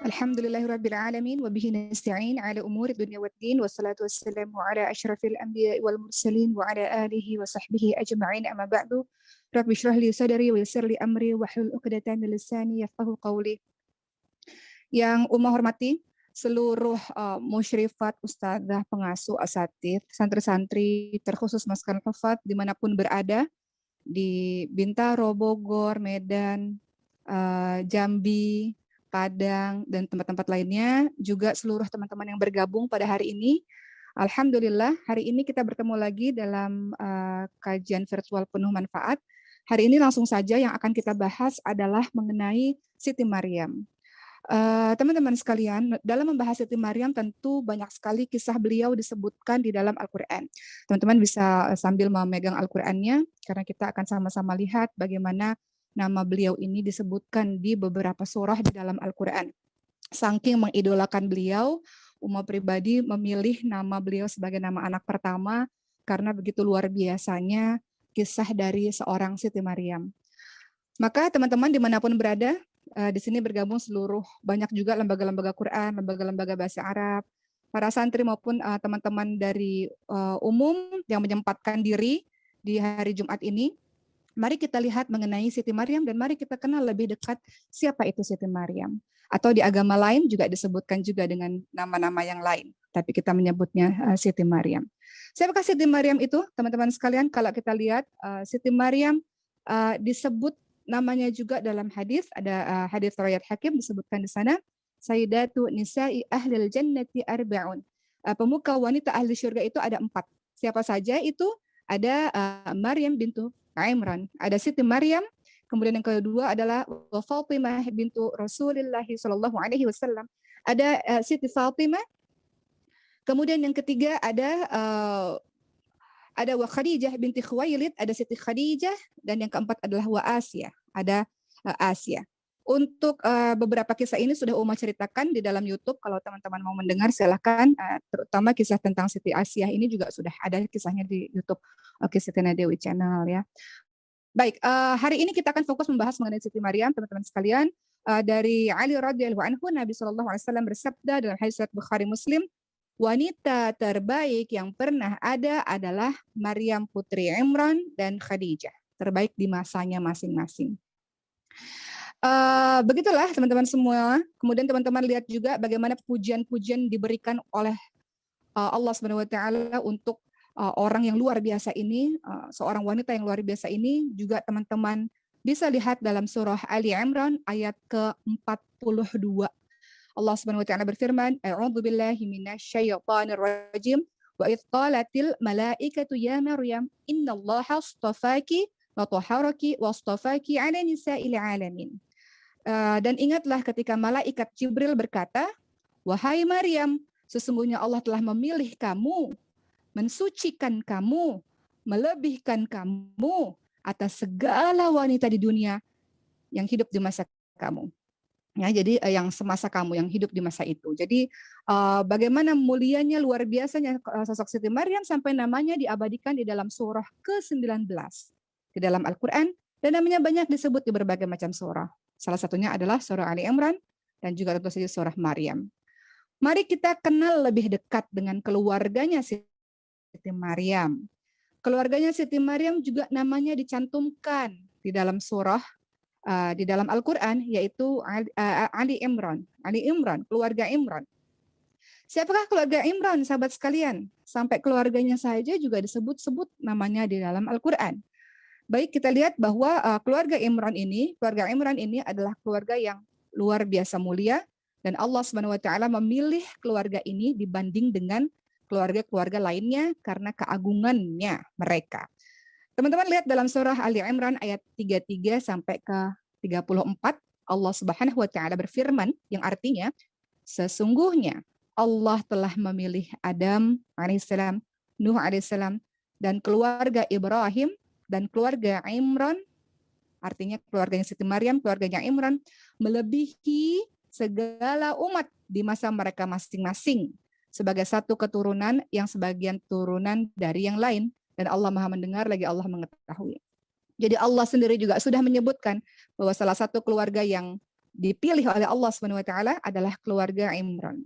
Alhamdulillahirabbil alamin wa bihi nasta'in ala umuri dunya waddin wassalatu wassalamu ala asyrafil anbiya'i wal mursalin wa ala alihi wa sahbihi ajma'in amma ba'du. Rabbi shrah li sadri wa yassir li amri wahlul 'uqdatam min lisani yafqahu qawli. Yang Umma hormati seluruh musyrifat, ustadzah, pengasuh, asatidz, santri-santri, terkhusus Maskal Hufat dimanapun berada di Bintaro, Bogor, Medan, Jambi, Padang, dan tempat-tempat lainnya, juga seluruh teman-teman yang bergabung pada hari ini. Alhamdulillah, hari ini kita bertemu lagi dalam kajian virtual penuh manfaat. Hari ini langsung saja yang akan kita bahas adalah mengenai Siti Maryam. Teman-teman sekalian, dalam membahas Siti Maryam tentu banyak sekali kisah beliau disebutkan di dalam Al-Quran. Teman-teman bisa sambil memegang Al-Qurannya, karena kita akan sama-sama lihat bagaimana nama beliau ini disebutkan di beberapa surah di dalam Al-Quran. Saking mengidolakan beliau, Umma pribadi memilih nama beliau sebagai nama anak pertama, karena begitu luar biasanya kisah dari seorang Siti Maryam. Maka teman-teman dimanapun berada, di sini bergabung seluruh banyak juga lembaga-lembaga Quran, lembaga-lembaga bahasa Arab, para santri maupun teman-teman dari umum yang menyempatkan diri di hari Jumat ini. Mari kita lihat mengenai Siti Maryam dan mari kita kenal lebih dekat siapa itu Siti Maryam. Atau di agama lain juga disebutkan juga dengan nama-nama yang lain, tapi kita menyebutnya Siti Maryam. Siapakah Siti Maryam itu, teman-teman sekalian? Kalau kita lihat Siti Maryam disebut namanya juga dalam hadis, ada hadis riwayat Hakim disebutkan di sana, Sayyidatu Nisa'i Ahlil Jannati Arba'un. Pemuka wanita ahli surga itu ada 4. Siapa saja itu? Ada Maryam bintu Imran, ada Siti Maryam, kemudian yang kedua adalah Fatimah bintu Rasulullah sallallahu alaihi wasallam, ada Siti Fatimah, kemudian yang ketiga ada wa Khadijah binti Khuwailid, ada Siti Khadijah, dan yang keempat adalah wa Asia, ada Asia. Untuk beberapa kisah ini sudah Uma ceritakan di dalam YouTube. Kalau teman-teman mau mendengar silahkan, terutama kisah tentang Siti Asia ini juga sudah ada kisahnya di YouTube Siti Nadewi Channel ya. Baik, hari ini kita akan fokus membahas mengenai Siti Maryam, teman-teman sekalian. Dari Ali radhiyallahu anhu, Nabi SAW bersabda dalam hadis riwayat Bukhari Muslim, wanita terbaik yang pernah ada adalah Maryam putri Imran dan Khadijah, terbaik di masanya masing-masing. Begitulah teman-teman semua. Kemudian teman-teman lihat juga bagaimana pujian-pujian diberikan oleh Allah Subhanahu wa taala untuk orang yang luar biasa ini, seorang wanita yang luar biasa ini. Juga teman-teman bisa lihat dalam surah Ali Imran ayat ke-42. Allah Subhanahu wa taala berfirman, A'udzubillahi minasyaitonir rajim. Wa idz qalatil malaikatu ya Maryam innallaha astafaki wa tahharaki wastafaki 'ala nisa'il 'alamin. Dan ingatlah ketika malaikat Jibril berkata, wahai Maryam, sesungguhnya Allah telah memilih kamu, mensucikan kamu, melebihkan kamu atas segala wanita di dunia yang hidup di masa kamu. Ya, jadi yang semasa kamu, yang hidup di masa itu. Jadi bagaimana mulianya, luar biasanya sosok Siti Maryam sampai namanya diabadikan di dalam surah ke-19 di dalam Al-Quran, dan namanya banyak disebut di berbagai macam surah. Salah satunya adalah surah Ali Imran dan juga tentu saja surah Maryam. Mari kita kenal lebih dekat dengan keluarganya Siti Maryam. Keluarganya Siti Maryam juga namanya dicantumkan di dalam surah di dalam Al-Quran, yaitu Ali Imran. Ali Imran, keluarga Imran. Siapakah keluarga Imran, sahabat sekalian? Sampai keluarganya saja juga disebut-sebut namanya di dalam Al-Quran. Baik, kita lihat bahwa keluarga Imran ini adalah keluarga yang luar biasa mulia, dan Allah Subhanahu wa taala memilih keluarga ini dibanding dengan keluarga-keluarga lainnya karena keagungannya mereka. Teman-teman lihat dalam surah Ali Imran ayat 33 sampai ke 34, Allah Subhanahu wa taala berfirman yang artinya, sesungguhnya Allah telah memilih Adam alaihissalam, Nuh alaihissalam, dan keluarga Ibrahim dan keluarga Imran, artinya keluarganya Siti Maryam, keluarganya Imran, melebihi segala umat di masa mereka masing-masing sebagai satu keturunan yang sebagian turunan dari yang lain. Dan Allah Maha mendengar lagi Allah mengetahui. Jadi Allah sendiri juga sudah menyebutkan bahwa salah satu keluarga yang dipilih oleh Allah Subhanahu wa taala adalah keluarga Imran.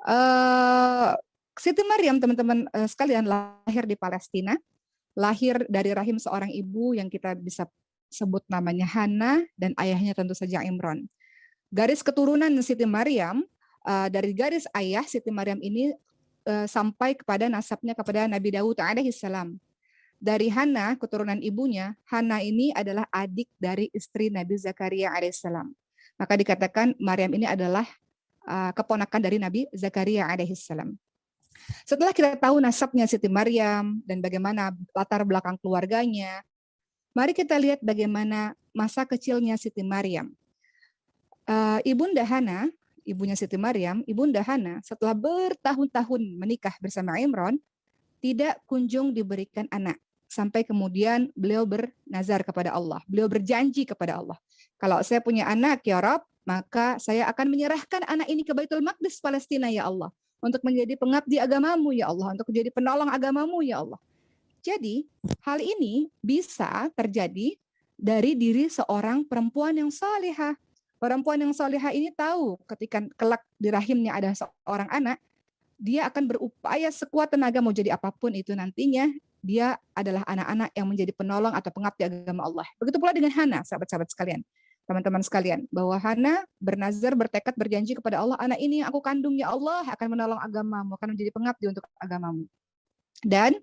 Eh, Siti Maryam, teman-teman sekalian, lahir di Palestina, lahir dari rahim seorang ibu yang kita bisa sebut namanya Hana dan ayahnya tentu saja Imran. Garis keturunan Siti Maryam, dari garis ayah Siti Maryam ini sampai kepada nasabnya kepada Nabi Daud alaihissalam. Dari Hana, keturunan ibunya, Hana ini adalah adik dari istri Nabi Zakaria alaihissalam. Maka dikatakan Maryam ini adalah keponakan dari Nabi Zakaria alaihissalam. Setelah kita tahu nasabnya Siti Maryam dan bagaimana latar belakang keluarganya, mari kita lihat bagaimana masa kecilnya Siti Maryam. Ibunda Hana, ibunya Siti Maryam, Ibunda Hana setelah bertahun-tahun menikah bersama Imran, tidak kunjung diberikan anak. Sampai kemudian beliau bernazar kepada Allah. Beliau berjanji kepada Allah. Kalau saya punya anak, ya Rabb, maka saya akan menyerahkan anak ini ke Baitul Maqdis Palestina, ya Allah. Untuk menjadi pengabdi agamamu, ya Allah. Untuk menjadi penolong agamamu, ya Allah. Jadi, hal ini bisa terjadi dari diri seorang perempuan yang salihah. Perempuan yang salihah ini tahu ketika kelak di rahimnya ada seorang anak, dia akan berupaya sekuat tenaga mau jadi apapun itu nantinya, dia adalah anak-anak yang menjadi penolong atau pengabdi agama Allah. Begitu pula dengan Hana, sahabat-sahabat sekalian, teman-teman sekalian, bahwa Hana bernazar, bertekad, berjanji kepada Allah, anak ini yang aku kandung ya Allah akan menolong agamamu, akan menjadi pengabdi untuk agamamu. Dan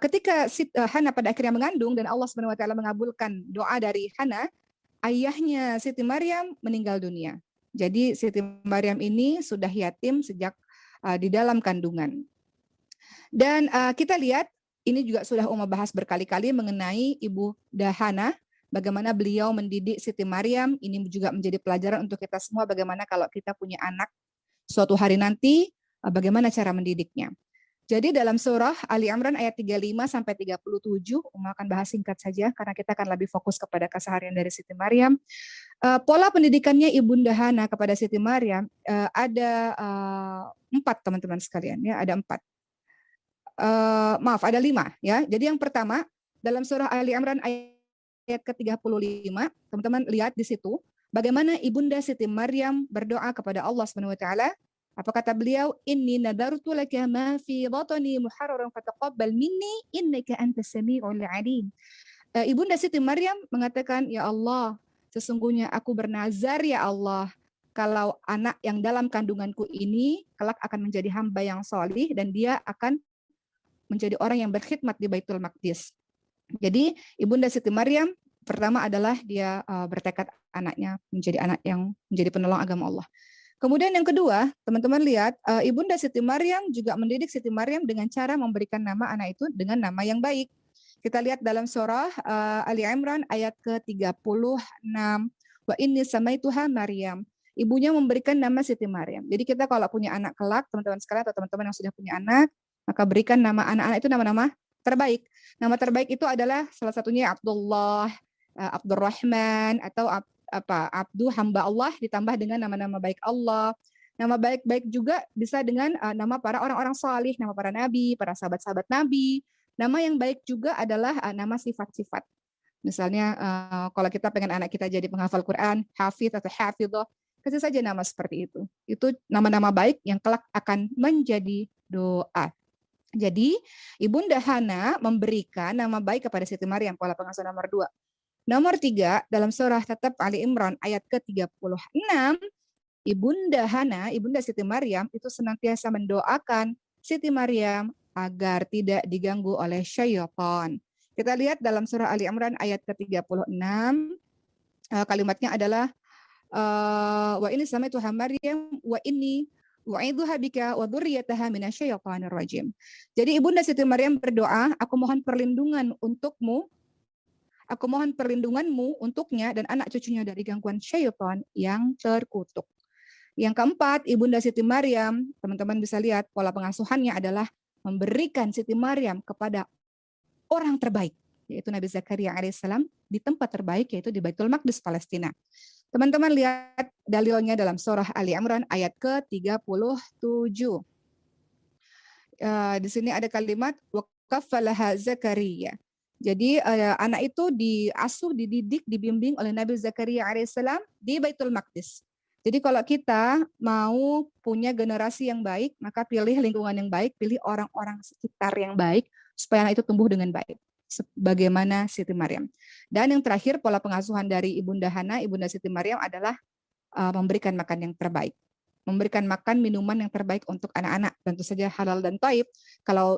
ketika Hana pada akhirnya mengandung dan Allah SWT mengabulkan doa dari Hana, ayahnya Siti Maryam meninggal dunia. Jadi Siti Maryam ini sudah yatim sejak di dalam kandungan. Dan kita lihat ini juga sudah Uma bahas berkali-kali mengenai Ibu Hana, bagaimana beliau mendidik Siti Maryam. Ini juga menjadi pelajaran untuk kita semua bagaimana kalau kita punya anak suatu hari nanti, bagaimana cara mendidiknya. Jadi dalam surah Ali Imran ayat 35 sampai 37, Uma akan bahas singkat saja karena kita akan lebih fokus kepada keseharian dari Siti Maryam. Pola pendidikannya Ibunda Hana kepada Siti Maryam ada 4, teman-teman sekalian, ya, ada 4. Ada 5, ya. Jadi yang pertama dalam surah Ali Imran ayat ke-35, teman-teman lihat di situ bagaimana Ibunda Siti Maryam berdoa kepada Allah Subhanahu wa taala. Apa kata beliau? Inni nadartu laka ma fi batni muharraran fataqabbal minni innaka antas samiul alim. Ibunda Siti Maryam mengatakan, ya Allah, sesungguhnya aku bernazar ya Allah, kalau anak yang dalam kandunganku ini kelak akan menjadi hamba yang solih dan dia akan menjadi orang yang berkhidmat di Baitul Maqdis. Jadi Ibunda Siti Maryam pertama adalah dia bertekad anaknya menjadi anak yang menjadi penolong agama Allah. Kemudian yang kedua, teman-teman lihat, Ibunda Siti Maryam juga mendidik Siti Maryam dengan cara memberikan nama anak itu dengan nama yang baik. Kita lihat dalam surah Ali Imran ayat ke-36. Wa inni samaituha Maryam. Ibunya memberikan nama Siti Maryam. Jadi kita kalau punya anak kelak, teman-teman sekalian atau teman-teman yang sudah punya anak, maka berikan nama anak-anak itu nama-nama terbaik. Nama terbaik itu adalah salah satunya Abdullah, Abdurrahman, atau Abdu, hamba Allah, ditambah dengan nama-nama baik Allah. Nama baik-baik juga bisa dengan nama para orang-orang salih, nama para nabi, para sahabat-sahabat nabi. Nama yang baik juga adalah nama sifat-sifat. Misalnya kalau kita pengen anak kita jadi penghafal Quran, hafidh atau hafidhah, kasih saja nama seperti itu. Itu nama-nama baik yang kelak akan menjadi doa. Jadi Ibunda Hana memberikan nama baik kepada Siti Maryam, pola pengasuhan nomor 2. Nomor 3, dalam surah tetap Ali Imran ayat ke-36, Ibunda Hana, Ibunda Siti Maryam itu senantiasa mendoakan Siti Maryam agar tidak diganggu oleh syaitan. Kita lihat dalam surah Ali Imran ayat ke-36, kalimatnya adalah wa ini samaituha Maryam wa inni wa'idzuha bika wa dzurriyyataha minasyaitonir rajim. Jadi Ibunda Siti Maryam berdoa, aku mohon perlindungan untukmu, aku mohon perlindunganmu untuknya dan anak cucunya dari gangguan syaitan yang terkutuk. Yang keempat, Ibunda Siti Maryam, teman-teman bisa lihat pola pengasuhannya adalah memberikan Siti Maryam kepada orang terbaik, yaitu Nabi Zakaria alaihissalam di tempat terbaik, yaitu di Baitul Maqdis Palestina. Teman-teman lihat dalilnya dalam surah Ali Imran ayat ke-37. Di sini ada kalimat wa kaffalaha Zakaria. Jadi anak itu diasuh, dididik, dibimbing oleh Nabi Zakaria alaihissalam di Baitul Maqdis. Jadi kalau kita mau punya generasi yang baik, maka pilih lingkungan yang baik, pilih orang-orang sekitar yang baik, supaya anak itu tumbuh dengan baik. Sebagaimana Siti Maryam. Dan yang terakhir, pola pengasuhan dari Ibunda Hana, Ibunda Siti Maryam adalah memberikan makan yang terbaik. Memberikan makan minuman yang terbaik untuk anak-anak. Tentu saja halal dan thayyib. Kalau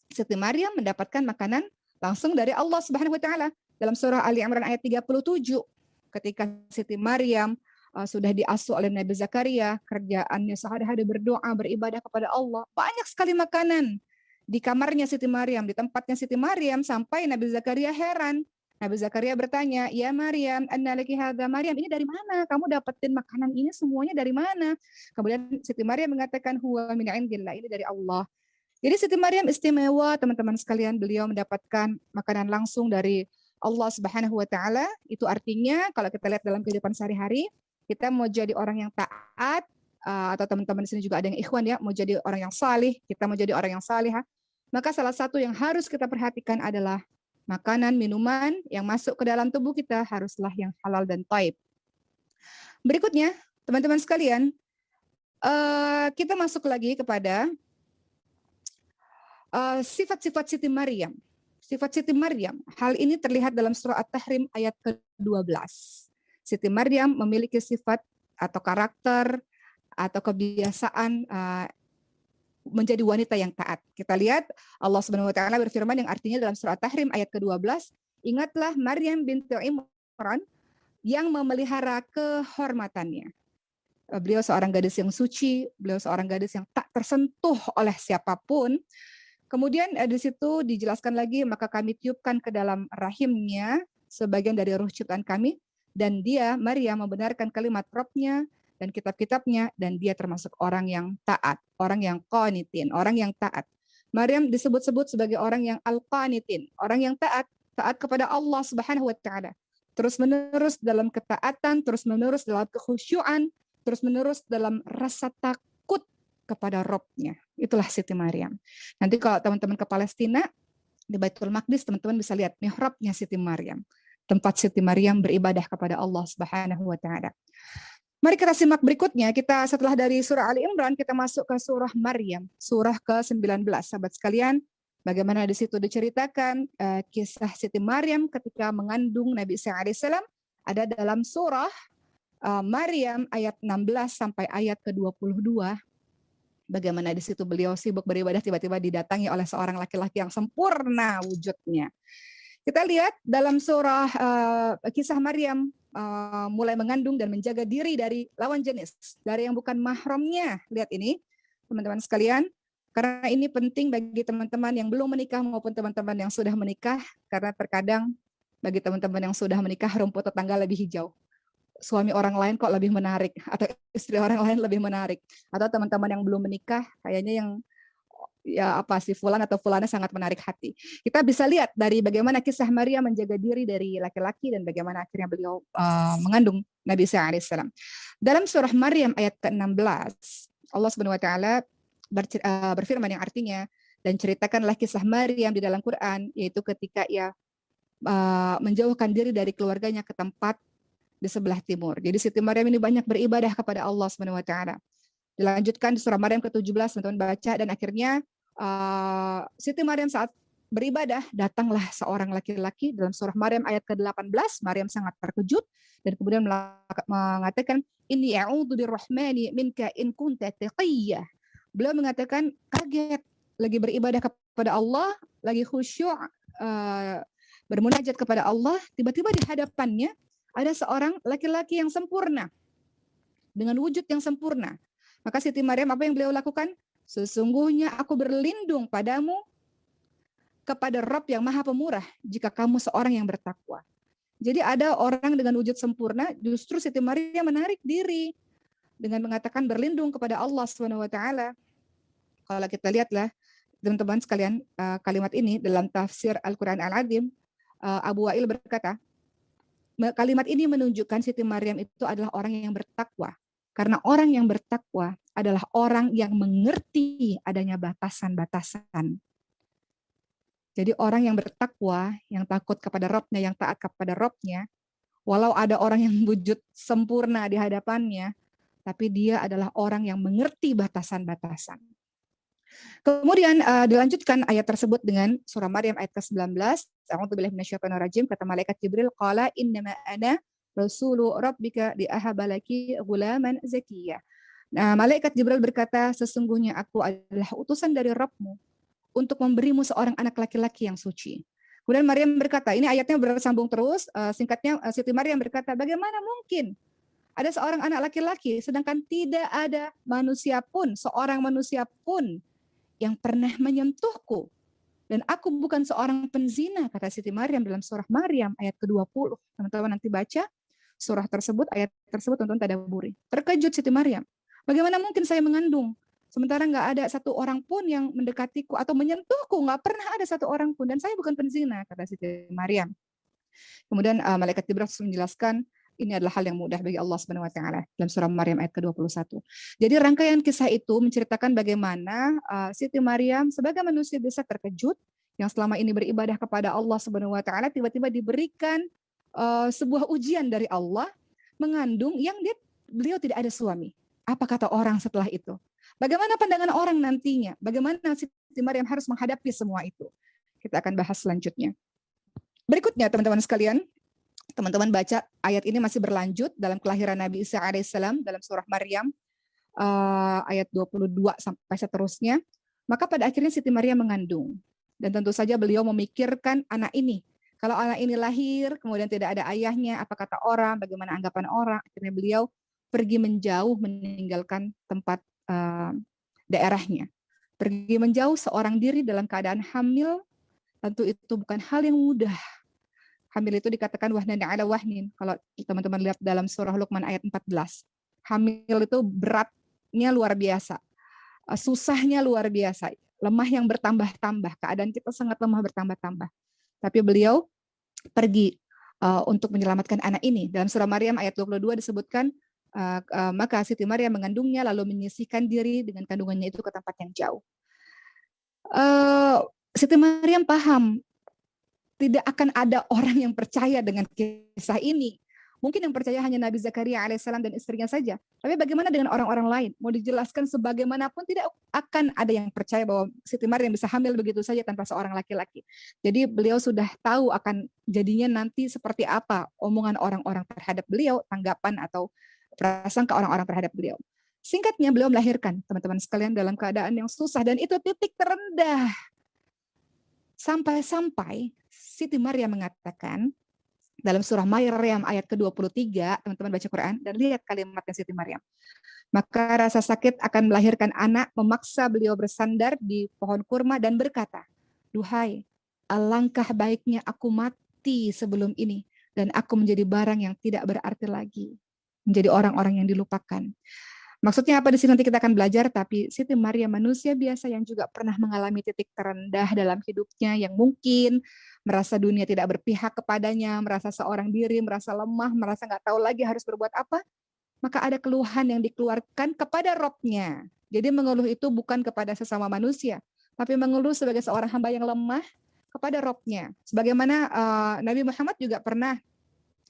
Siti Maryam mendapatkan makanan langsung dari Allah Subhanahu wa taala dalam surah Ali Imran ayat 37. Ketika Siti Maryam sudah diasuh oleh Nabi Zakaria, kerjaannya sehari-hari berdoa, beribadah kepada Allah, banyak sekali makanan di kamarnya Siti Maryam, di tempatnya Siti Maryam, sampai Nabi Zakaria heran. Nabi Zakaria bertanya, "Ya Maryam, anna laki hadza?" Maryam, ini dari mana? Kamu dapetin makanan ini semuanya dari mana? Kemudian Siti Maryam mengatakan, "Huwa min indillah." Ini dari Allah. Jadi Siti Maryam istimewa, teman-teman sekalian. Beliau mendapatkan makanan langsung dari Allah Subhanahu wa taala. Itu artinya kalau kita lihat dalam kehidupan sehari-hari, kita mau jadi orang yang taat, atau teman-teman di sini juga ada yang ikhwan ya, mau jadi orang yang salih, kita mau jadi orang yang salihah, maka salah satu yang harus kita perhatikan adalah makanan, minuman yang masuk ke dalam tubuh kita haruslah yang halal dan thayyib. Berikutnya, teman-teman sekalian, kita masuk lagi kepada sifat-sifat Siti Maryam. Sifat Siti Maryam, hal ini terlihat dalam surah At-Tahrim ayat ke-12. Siti Maryam memiliki sifat atau karakter atau kebiasaan menjadi wanita yang taat. Kita lihat Allah Subhanahu wa taala berfirman yang artinya dalam surah At-Tahrim ayat ke-12, ingatlah Maryam binti Imran yang memelihara kehormatannya. Beliau seorang gadis yang suci, beliau seorang gadis yang tak tersentuh oleh siapapun. Kemudian di situ dijelaskan lagi, maka kami tiupkan ke dalam rahimnya sebagian dari ruh ciptaan kami, dan dia, Maryam, membenarkan kalimat Rabb-nya dan kitab-kitabnya, dan dia termasuk orang yang taat, orang yang qanitin, orang yang taat. Maryam disebut-sebut sebagai orang yang al-qanitin, orang yang taat, taat kepada Allah Subhanahu wa taala. Terus-menerus dalam ketaatan, terus-menerus dalam kekhusyuan, terus-menerus dalam rasa takut kepada Rabb-nya. Itulah Siti Maryam. Nanti kalau teman-teman ke Palestina, di Baitul Maqdis, teman-teman bisa lihat mihrabnya Siti Maryam. Tempat Siti Maryam beribadah kepada Allah Subhanahu wa taala. Mari kita simak berikutnya. Kita setelah dari surah Ali Imran, kita masuk ke surah Maryam, surah ke-19. Sahabat sekalian, bagaimana di situ diceritakan kisah Siti Maryam ketika mengandung Nabi Isa alaihissalam, ada dalam surah Maryam ayat 16 sampai ayat ke-22. Bagaimana di situ beliau sibuk beribadah, tiba-tiba didatangi oleh seorang laki-laki yang sempurna wujudnya. Kita lihat dalam surah kisah Maryam mulai mengandung dan menjaga diri dari lawan jenis, dari yang bukan mahramnya. Lihat ini, teman-teman sekalian, karena ini penting bagi teman-teman yang belum menikah maupun teman-teman yang sudah menikah, karena terkadang bagi teman-teman yang sudah menikah rumput tetangga lebih hijau. Suami orang lain kok lebih menarik, atau istri orang lain lebih menarik, atau teman-teman yang belum menikah kayaknya yang ya apa sih fulan atau fulana sangat menarik hati. Kita bisa lihat dari bagaimana kisah Maria menjaga diri dari laki-laki dan bagaimana akhirnya beliau mengandung Nabi Isa alaihissalam. Dalam surah Maryam ayat ke-16, Allah Subhanahu wa taala berfirman yang artinya, dan ceritakanlah kisah Maryam di dalam Quran, yaitu ketika ia menjauhkan diri dari keluarganya ke tempat di sebelah timur. Jadi Siti Maryam ini banyak beribadah kepada Allah Subhanahu wa taala. Dilanjutkan di surah Maryam ke-17, teman-teman baca, dan akhirnya Siti Maryam saat beribadah datanglah seorang laki-laki. Dalam surah Maryam ayat ke-18, Maryam sangat terkejut dan kemudian mengatakan, inni a'udzu birrahmani minka in kunta taqiyyah. Beliau mengatakan kaget, lagi beribadah kepada Allah, lagi khusyuk, bermunajat kepada Allah, tiba-tiba di hadapannya ada seorang laki-laki yang sempurna, dengan wujud yang sempurna. Maka Siti Maryam apa yang beliau lakukan? Sesungguhnya aku berlindung padamu kepada Rabb yang Maha Pemurah jika kamu seorang yang bertakwa. Jadi ada orang dengan wujud sempurna, justru Siti Maryam menarik diri dengan mengatakan berlindung kepada Allah Subhanahu wa taala. Kalau kita lihatlah teman-teman sekalian, kalimat ini dalam tafsir Al-Qur'an Al-Azim, Abu Wa'il berkata, kalimat ini menunjukkan Siti Maryam itu adalah orang yang bertakwa. Karena orang yang bertakwa adalah orang yang mengerti adanya batasan-batasan. Jadi orang yang bertakwa, yang takut kepada Robnya, yang taat kepada Robnya, walau ada orang yang wujud sempurna di hadapannya, tapi dia adalah orang yang mengerti batasan-batasan. Kemudian dilanjutkan ayat tersebut dengan surah Maryam ayat ke-19. A'udzubillahi minasyaitonirrajim, kata malaikat Jibril, qala innama ana rasulu rabbika liahaba laki ghulaman zakiyya. Nah, malaikat Jibril berkata, sesungguhnya aku adalah utusan dari Rabbmu untuk memberimu seorang anak laki-laki yang suci. Kemudian Maryam berkata, ini ayatnya bersambung terus, singkatnya Siti Maryam berkata, bagaimana mungkin ada seorang anak laki-laki sedangkan tidak ada manusia pun, seorang manusia pun yang pernah menyentuhku. Dan aku bukan seorang penzina, kata Siti Maryam dalam surah Maryam ayat ke-20. Teman-teman nanti baca surah tersebut, ayat tersebut, tonton tadabburi. Terkejut Siti Maryam. Bagaimana mungkin saya mengandung? Sementara nggak ada satu orang pun yang mendekatiku atau menyentuhku, nggak pernah ada satu orang pun. Dan saya bukan penzina, kata Siti Maryam. Kemudian malaikat Jibril menjelaskan, ini adalah hal yang mudah bagi Allah Subhanahu wa taala dalam surah Maryam ayat ke-21. Jadi rangkaian kisah itu menceritakan bagaimana Siti Maryam sebagai manusia biasa terkejut yang selama ini beribadah kepada Allah Subhanahu wa taala tiba-tiba diberikan sebuah ujian dari Allah mengandung yang beliau tidak ada suami. Apa kata orang setelah itu? Bagaimana pandangan orang nantinya? Bagaimana Siti Maryam harus menghadapi semua itu? Kita akan bahas selanjutnya. Berikutnya teman-teman sekalian, teman-teman baca ayat ini masih berlanjut dalam kelahiran Nabi Isa alaihissalam dalam surah Maryam ayat 22 sampai seterusnya. Maka pada akhirnya Siti Maryam mengandung. Dan tentu saja beliau memikirkan anak ini. Kalau anak ini lahir, kemudian tidak ada ayahnya, apa kata orang, bagaimana anggapan orang. Akhirnya beliau pergi menjauh meninggalkan tempat daerahnya. Pergi menjauh seorang diri dalam keadaan hamil, tentu itu bukan hal yang mudah. Hamil itu dikatakan wahnan ala wahnin. Kalau teman-teman lihat dalam surah Luqman ayat 14. Hamil itu beratnya luar biasa. Susahnya luar biasa. Lemah yang bertambah-tambah. Keadaan kita sangat lemah bertambah-tambah. Tapi beliau pergi untuk menyelamatkan anak ini. Dalam surah Maryam ayat 22 disebutkan, maka Siti Maryam mengandungnya lalu menyisihkan diri dengan kandungannya itu ke tempat yang jauh. Siti Maryam paham tidak akan ada orang yang percaya dengan kisah ini. Mungkin yang percaya hanya Nabi Zakaria alaihissalam dan istrinya saja. Tapi bagaimana dengan orang-orang lain? Mau dijelaskan sebagaimanapun tidak akan ada yang percaya bahwa Siti Maryam bisa hamil begitu saja tanpa seorang laki-laki. Jadi beliau sudah tahu akan jadinya nanti seperti apa omongan orang-orang terhadap beliau, tanggapan atau prasangka orang-orang terhadap beliau. Singkatnya beliau melahirkan teman-teman sekalian dalam keadaan yang susah dan itu titik terendah. Sampai-sampai Siti Maryam mengatakan dalam surah Maryam ayat ke-23, teman-teman baca Quran dan lihat kalimatnya Siti Maryam. Maka rasa sakit akan melahirkan anak memaksa beliau bersandar di pohon kurma dan berkata, duhai, alangkah baiknya aku mati sebelum ini dan aku menjadi barang yang tidak berarti lagi, menjadi orang-orang yang dilupakan. Maksudnya apa di sini nanti kita akan belajar, tapi Siti Maryam manusia biasa yang juga pernah mengalami titik terendah dalam hidupnya, yang mungkin merasa dunia tidak berpihak kepadanya, merasa seorang diri, merasa lemah, merasa nggak tahu lagi harus berbuat apa, maka ada keluhan yang dikeluarkan kepada Robnya. Jadi mengeluh itu bukan kepada sesama manusia, tapi mengeluh sebagai seorang hamba yang lemah kepada Robnya. Sebagaimana Nabi Muhammad juga pernah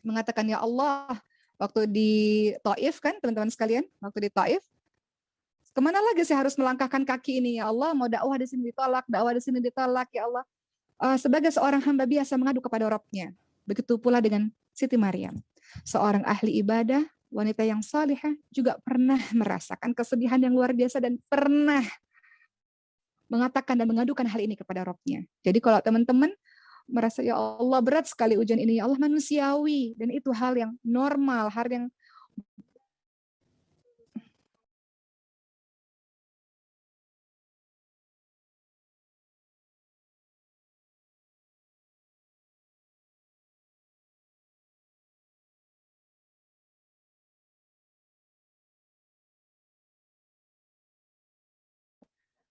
mengatakan, ya Allah, waktu di Taif kan teman-teman sekalian, waktu di Taif, kemana lagi saya harus melangkahkan kaki ini ya Allah, mau dakwah di sini ditolak, dakwah di sini ditolak ya Allah. Sebagai seorang hamba biasa mengadu kepada Rabb-Nya. Begitu pula dengan Siti Maryam, seorang ahli ibadah, wanita yang salihah, juga pernah merasakan kesedihan yang luar biasa dan pernah mengatakan dan mengadukan hal ini kepada Rabb-Nya. Jadi kalau teman-teman merasa ya Allah berat sekali ujian ini, ya Allah manusiawi, dan itu hal yang normal, hal yang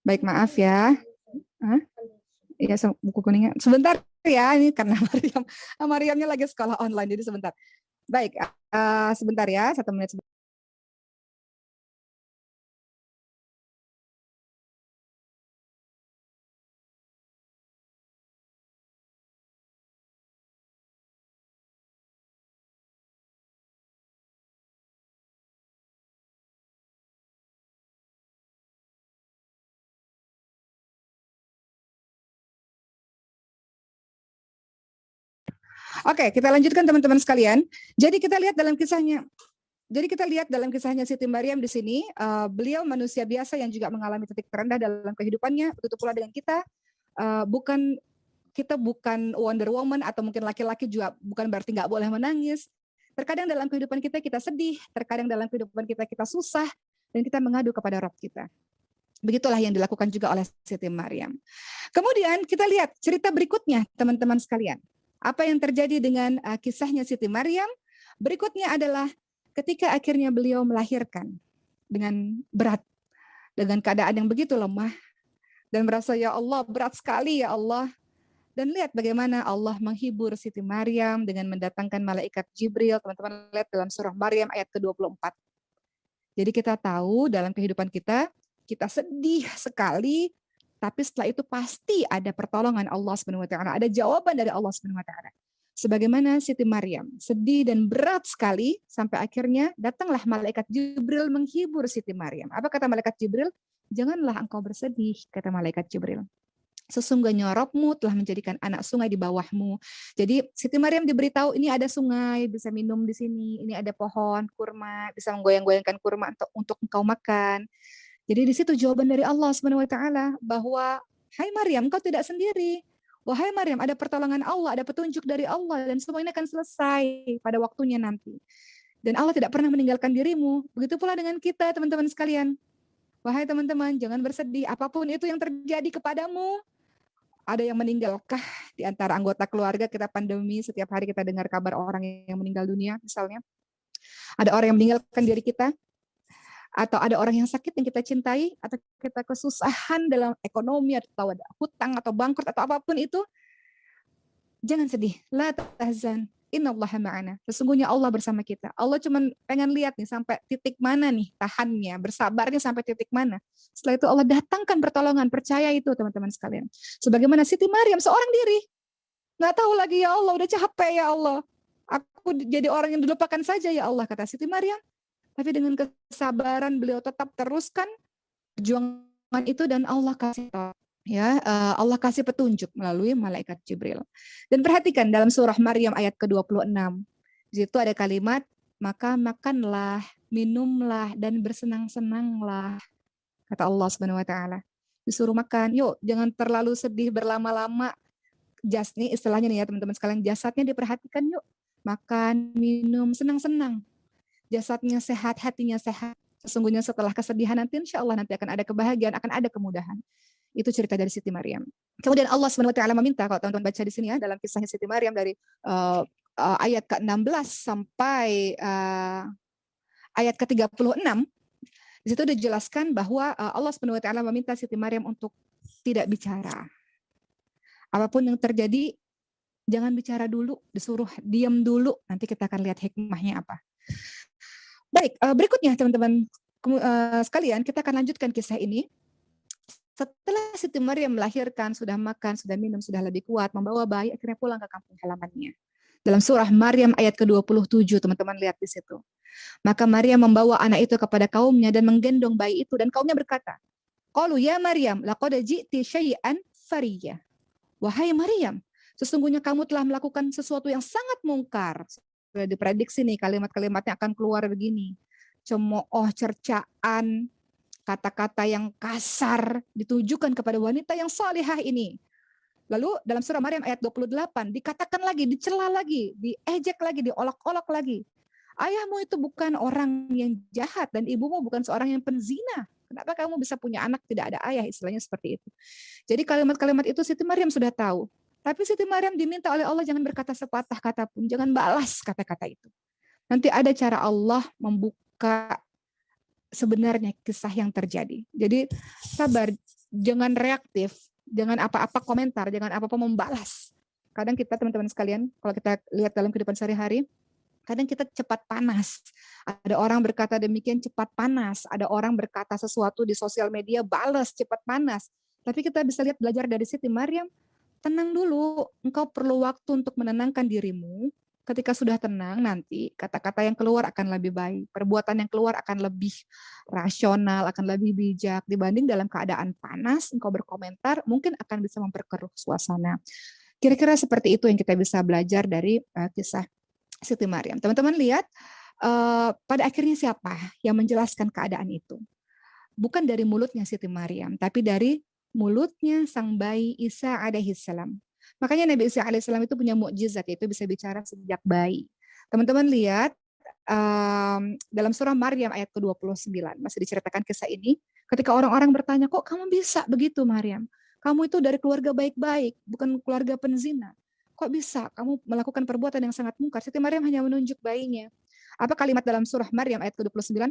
baik. Maaf ya. Hah? Ya, buku kuningnya sebentar ya, ini karena Maryamnya lagi sekolah online jadi sebentar. Baik, sebentar ya, 1 menit. Oke, kita lanjutkan teman-teman sekalian. Jadi kita lihat dalam kisahnya. Siti Maryam di sini, beliau manusia biasa yang juga mengalami titik terendah dalam kehidupannya. Begitu pula dengan kita, kita bukan Wonder Woman atau mungkin laki-laki juga bukan berarti nggak boleh menangis. Terkadang dalam kehidupan kita sedih, terkadang dalam kehidupan kita susah, dan kita mengadu kepada Rabb kita. Begitulah yang dilakukan juga oleh Siti Maryam. Kemudian kita lihat cerita berikutnya, teman-teman sekalian. Apa yang terjadi dengan kisahnya Siti Maryam? Berikutnya adalah ketika akhirnya beliau melahirkan dengan berat, dengan keadaan yang begitu lemah, dan merasa ya Allah berat sekali ya Allah. Dan lihat bagaimana Allah menghibur Siti Maryam dengan mendatangkan malaikat Jibril. Teman-teman lihat dalam surah Maryam ayat ke-24. Jadi kita tahu dalam kehidupan kita sedih sekali, tapi setelah itu pasti ada pertolongan Allah Subhanahu wa taala, ada jawaban dari Allah Subhanahu wa taala. Sebagaimana Siti Maryam sedih dan berat sekali sampai akhirnya datanglah malaikat Jibril menghibur Siti Maryam. Apa kata malaikat Jibril? Janganlah engkau bersedih, kata malaikat Jibril. Sesungguhnya Rabbmu telah menjadikan anak sungai di bawahmu. Jadi Siti Maryam diberitahu ini ada sungai, bisa minum di sini. Ini ada pohon kurma, bisa menggoyang-goyangkan kurma untuk engkau makan. Jadi di situ jawaban dari Allah Subhanahu wa taala bahwa hai Maryam, kau tidak sendiri. Wahai Maryam, ada pertolongan Allah, ada petunjuk dari Allah, dan semua ini akan selesai pada waktunya nanti. Dan Allah tidak pernah meninggalkan dirimu. Begitu pula dengan kita, teman-teman sekalian. Wahai teman-teman, jangan bersedih. Apapun itu yang terjadi kepadamu, ada yang meninggalkah di antara anggota keluarga kita pandemi, setiap hari kita dengar kabar orang yang meninggal dunia misalnya. Ada orang yang meninggalkan diri kita, atau ada orang yang sakit yang kita cintai, atau kita kesusahan dalam ekonomi, atau ada hutang, atau bangkrut, atau apapun itu, jangan sedih. La tahzan, innallaha ma'ana. Sesungguhnya Allah bersama kita. Allah cuma pengen lihat nih sampai titik mana nih tahannya, bersabarnya sampai titik mana. Setelah itu Allah datangkan pertolongan, percaya itu teman-teman sekalian. Sebagaimana Siti Maryam seorang diri, nggak tahu lagi ya Allah, udah capek ya Allah. Aku jadi orang yang dilupakan saja ya Allah, kata Siti Maryam. Tapi dengan kesabaran beliau tetap teruskan perjuangan itu dan Allah kasih tahu. Ya, Allah kasih petunjuk melalui malaikat Jibril. Dan perhatikan dalam surah Maryam ayat ke-26. Di situ ada kalimat, maka makanlah, minumlah, dan bersenang-senanglah. Kata Allah Subhanahu wa taala. Disuruh makan, yuk jangan terlalu sedih berlama-lama. Nih istilahnya nih ya teman-teman sekalian, jasadnya diperhatikan yuk. Makan, minum, senang-senang. Jasadnya sehat, hatinya sehat. Sesungguhnya setelah kesedihan nanti insya Allah nanti akan ada kebahagiaan, akan ada kemudahan. Itu cerita dari Siti Maryam. Kemudian Allah SWT meminta, kalau teman-teman baca di sini ya, dalam kisahnya Siti Maryam dari ayat ke-16 sampai ayat ke-36, di situ dijelaskan bahwa Allah SWT meminta Siti Maryam untuk tidak bicara. Apapun yang terjadi, jangan bicara dulu, disuruh diam dulu, nanti kita akan lihat hikmahnya apa. Baik, berikutnya teman-teman sekalian, kita akan lanjutkan kisah ini. Setelah Siti Maryam melahirkan, sudah makan, sudah minum, sudah lebih kuat, membawa bayi, akhirnya pulang ke kampung halamannya. Dalam surah Maryam ayat ke-27, teman-teman lihat di situ. Maka Maryam membawa anak itu kepada kaumnya dan menggendong bayi itu, dan kaumnya berkata, qalu ya Maryam, laqad ji'ti syai'an fariyya. Wahai Maryam, sesungguhnya kamu telah melakukan sesuatu yang sangat mungkar. Sudah diprediksi nih kalimat-kalimatnya akan keluar begini. Cemooh, cercaan, kata-kata yang kasar ditujukan kepada wanita yang salihah ini. Lalu dalam surah Maryam ayat 28 dikatakan lagi, dicela lagi, diejek lagi, diolok-olok lagi. Ayahmu itu bukan orang yang jahat dan ibumu bukan seorang yang penzina. Kenapa kamu bisa punya anak tidak ada ayah, istilahnya seperti itu. Jadi kalimat-kalimat itu Siti Maryam sudah tahu. Tapi Siti Maryam diminta oleh Allah jangan berkata sepatah kata pun, jangan balas kata-kata itu. Nanti ada cara Allah membuka sebenarnya kisah yang terjadi. Jadi sabar, jangan reaktif, jangan apa-apa komentar, jangan apa-apa membalas. Kadang kita teman-teman sekalian, kalau kita lihat dalam kehidupan sehari-hari, kadang kita cepat panas. Ada orang berkata demikian cepat panas, ada orang berkata sesuatu di sosial media balas cepat panas. Tapi kita bisa lihat belajar dari Siti Maryam, tenang dulu, engkau perlu waktu untuk menenangkan dirimu. Ketika sudah tenang nanti kata-kata yang keluar akan lebih baik, perbuatan yang keluar akan lebih rasional, akan lebih bijak dibanding dalam keadaan panas engkau berkomentar mungkin akan bisa memperkeruh suasana. Kira-kira seperti itu yang kita bisa belajar dari kisah Siti Maryam. Teman-teman lihat, pada akhirnya siapa yang menjelaskan keadaan itu? Bukan dari mulutnya Siti Maryam, tapi dari mulutnya sang bayi Isa alaihissalam. Makanya Nabi Isa alaihissalam itu punya mukjizat, yaitu bisa bicara sejak bayi. Teman-teman lihat, dalam surah Maryam ayat ke-29 masih diceritakan kisah ini, ketika orang-orang bertanya, kok kamu bisa begitu Maryam? Kamu itu dari keluarga baik-baik, bukan keluarga penzina. Kok bisa kamu melakukan perbuatan yang sangat mungkar? Siti Maryam hanya menunjuk bayinya. Apa kalimat dalam surah Maryam ayat ke-29?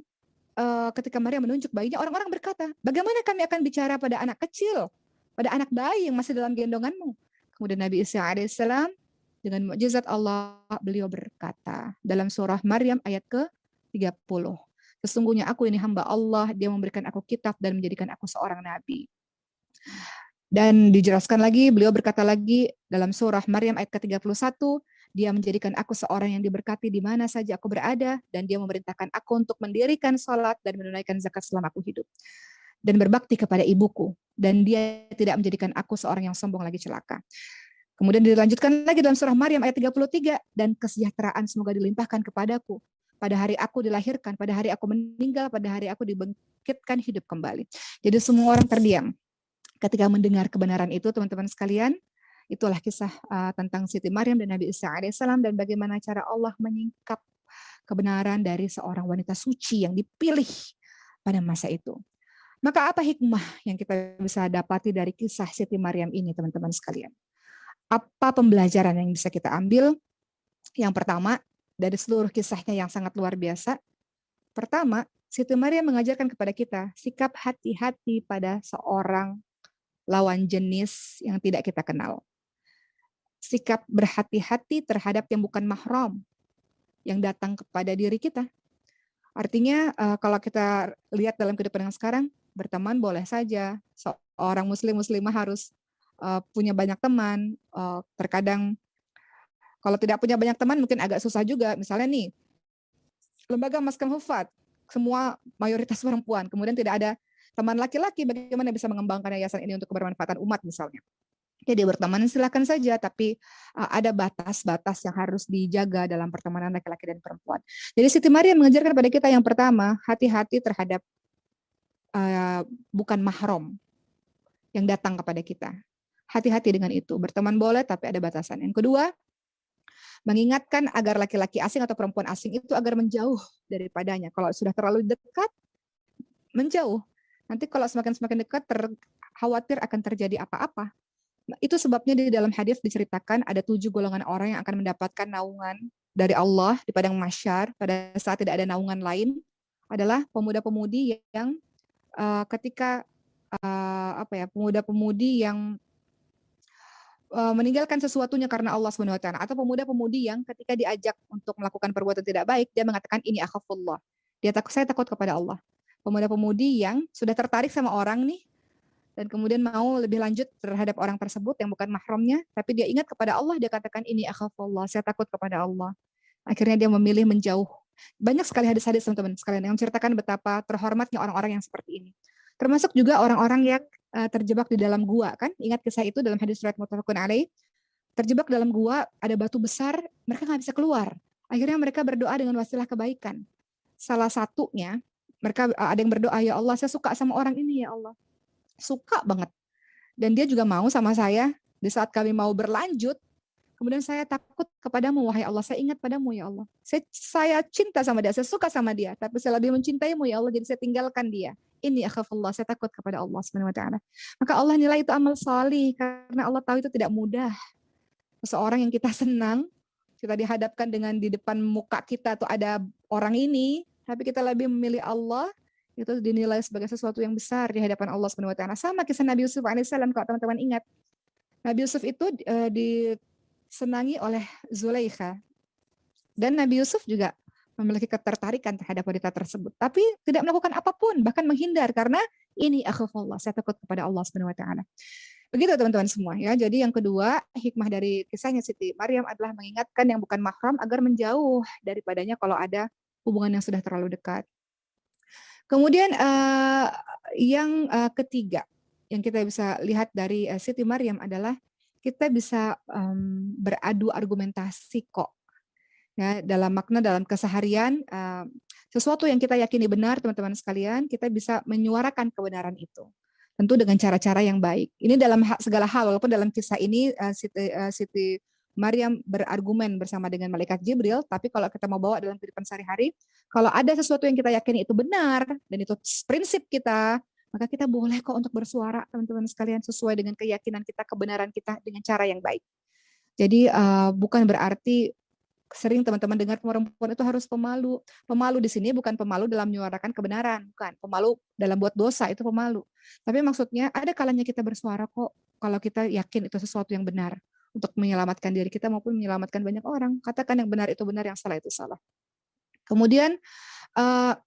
Ketika Maryam menunjuk bayinya, orang-orang berkata, bagaimana kami akan bicara pada anak kecil, pada anak bayi yang masih dalam gendonganmu? Kemudian Nabi Isa alaihissalam dengan mukjizat Allah, beliau berkata dalam surah Maryam ayat ke-30, sesungguhnya aku ini hamba Allah, dia memberikan aku kitab dan menjadikan aku seorang nabi. Dan dijelaskan lagi, beliau berkata lagi dalam surah Maryam ayat ke-31, dia menjadikan aku seorang yang diberkati di mana saja aku berada, dan dia memerintahkan aku untuk mendirikan sholat dan menunaikan zakat selama aku hidup. Dan berbakti kepada ibuku, dan dia tidak menjadikan aku seorang yang sombong lagi celaka. Kemudian dilanjutkan lagi dalam surah Maryam ayat 33, dan kesejahteraan semoga dilimpahkan kepadaku pada hari aku dilahirkan, pada hari aku meninggal, pada hari aku dibangkitkan hidup kembali. Jadi semua orang terdiam ketika mendengar kebenaran itu, teman-teman sekalian. Itulah kisah tentang Siti Maryam dan Nabi Isa alaihissalam, dan bagaimana cara Allah menyingkap kebenaran dari seorang wanita suci yang dipilih pada masa itu. Maka apa hikmah yang kita bisa dapati dari kisah Siti Maryam ini, teman-teman sekalian? Apa pembelajaran yang bisa kita ambil? Yang pertama, dari seluruh kisahnya yang sangat luar biasa. Pertama, Siti Maryam mengajarkan kepada kita sikap hati-hati pada seorang lawan jenis yang tidak kita kenal. Sikap berhati-hati terhadap yang bukan mahram, yang datang kepada diri kita. Artinya kalau kita lihat dalam kehidupan yang sekarang, berteman boleh saja. Seorang muslimah harus punya banyak teman. Terkadang kalau tidak punya banyak teman mungkin agak susah juga. Misalnya nih, lembaga Maskam Hufat, semua mayoritas perempuan, kemudian tidak ada teman laki-laki, bagaimana bisa mengembangkan yayasan ini untuk kebermanfaatan umat misalnya. Jadi berteman silakan saja, tapi ada batas-batas yang harus dijaga dalam pertemanan laki-laki dan perempuan. Jadi Siti Maryam mengajarkan pada kita yang pertama, hati-hati terhadap bukan mahram yang datang kepada kita. Hati-hati dengan itu. Berteman boleh, tapi ada batasan. Yang kedua, mengingatkan agar laki-laki asing atau perempuan asing itu agar menjauh daripadanya. Kalau sudah terlalu dekat, menjauh. Nanti kalau semakin dekat, khawatir akan terjadi apa-apa. Nah, itu sebabnya di dalam hadis diceritakan ada 7 golongan orang yang akan mendapatkan naungan dari Allah di padang mahsyar pada saat tidak ada naungan lain, adalah pemuda-pemudi yang ketika pemuda-pemudi yang meninggalkan sesuatunya karena Allah Subhanahu wa taala, atau pemuda-pemudi yang ketika diajak untuk melakukan perbuatan tidak baik, dia mengatakan ini akhafullah. Saya takut kepada Allah. Pemuda-pemudi yang sudah tertarik sama orang nih, dan kemudian mau lebih lanjut terhadap orang tersebut yang bukan mahramnya, tapi dia ingat kepada Allah, dia katakan ini akhafullah, saya takut kepada Allah. Akhirnya dia memilih menjauh. Banyak sekali hadis-hadis teman-teman sekalian yang menceritakan betapa terhormatnya orang-orang yang seperti ini. Termasuk juga orang-orang yang terjebak di dalam gua, kan? Ingat kisah itu dalam hadis riwayat muttafaqun alaih. Terjebak dalam gua, ada batu besar, mereka nggak bisa keluar. Akhirnya mereka berdoa dengan wasilah kebaikan. Salah satunya, mereka ada yang berdoa, ya Allah, saya suka sama orang ini ya Allah. Suka banget. Dan dia juga mau sama saya. Di saat kami mau berlanjut, kemudian saya takut kepadamu, wahai Allah. Saya ingat padamu, ya Allah. Saya cinta sama dia, saya suka sama dia. Tapi saya lebih mencintaimu, ya Allah. Jadi saya tinggalkan dia. Ini akhafullah, saya takut kepada Allah Subhanahu wa taala. Maka Allah nilai itu amal salih, karena Allah tahu itu tidak mudah. Seseorang yang kita senang, kita dihadapkan dengan di depan muka kita tuh ada orang ini, tapi kita lebih memilih Allah, itu dinilai sebagai sesuatu yang besar di hadapan Allah Subhanahu wa taala. Sama kisah Nabi Yusuf alaihissalam, kalau teman-teman ingat. Nabi Yusuf itu disenangi oleh Zulaikha. Dan Nabi Yusuf juga memiliki ketertarikan terhadap wanita tersebut, tapi tidak melakukan apapun, bahkan menghindar karena ini akhafullah, saya takut kepada Allah Subhanahu wa taala. Begitu teman-teman semua ya. Jadi yang kedua, hikmah dari kisahnya Siti Maryam adalah mengingatkan yang bukan mahram agar menjauh daripadanya kalau ada hubungan yang sudah terlalu dekat. Kemudian yang ketiga yang kita bisa lihat dari Siti Maryam adalah kita bisa beradu argumentasi kok. Ya, dalam makna dalam keseharian, sesuatu yang kita yakini benar, teman-teman sekalian, kita bisa menyuarakan kebenaran itu. Tentu dengan cara-cara yang baik. Ini dalam segala hal, walaupun dalam kisah ini Siti Maryam berargumen bersama dengan malaikat Jibril, tapi kalau kita mau bawa dalam kehidupan sehari-hari, kalau ada sesuatu yang kita yakini itu benar dan itu prinsip kita, maka kita boleh kok untuk bersuara, teman-teman sekalian, sesuai dengan keyakinan kita, kebenaran kita dengan cara yang baik. Jadi bukan berarti sering teman-teman dengar perempuan itu harus pemalu. Pemalu di sini bukan pemalu dalam menyuarakan kebenaran, bukan. Pemalu dalam buat dosa itu pemalu. Tapi maksudnya ada kalanya kita bersuara kok kalau kita yakin itu sesuatu yang benar untuk menyelamatkan diri kita maupun menyelamatkan banyak orang. Katakan yang benar itu benar, yang salah itu salah. Kemudian